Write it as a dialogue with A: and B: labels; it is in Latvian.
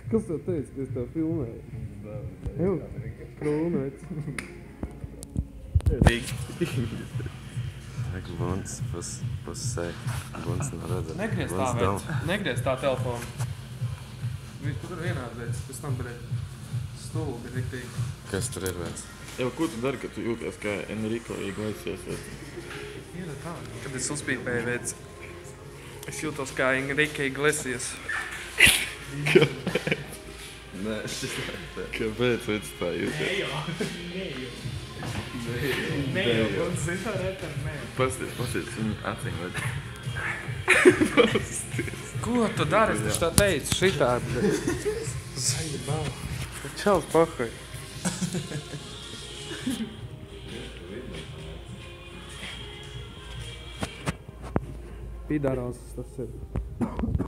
A: Kas tev teica, ka es tev filmēju? Ew, krūnēc.
B: Bunds pusē. Bunds nav redzams.
A: Negriez tā telefonu. Viņš tur vienādi veids, pēc tam, bļaļ, stulbi riktīgi.
B: Kas tur ir veids?
C: Jau, ko tu dari, kad tu jūties kā Enrico Iglesias?
A: Ir tā, kad es uzpīpēju veids, es jūtos kā Enrico Iglesias.
B: Nē, šis tā.
C: Kāpēc veids tā jūties?
A: Nejo, un zina reper, nejo.
C: Pasties, viņu acīm vajag.
A: Ko tu dari? Es taču tā teicu, šitādi. Zaļbā. Čals pahai. Pidarās tas ir.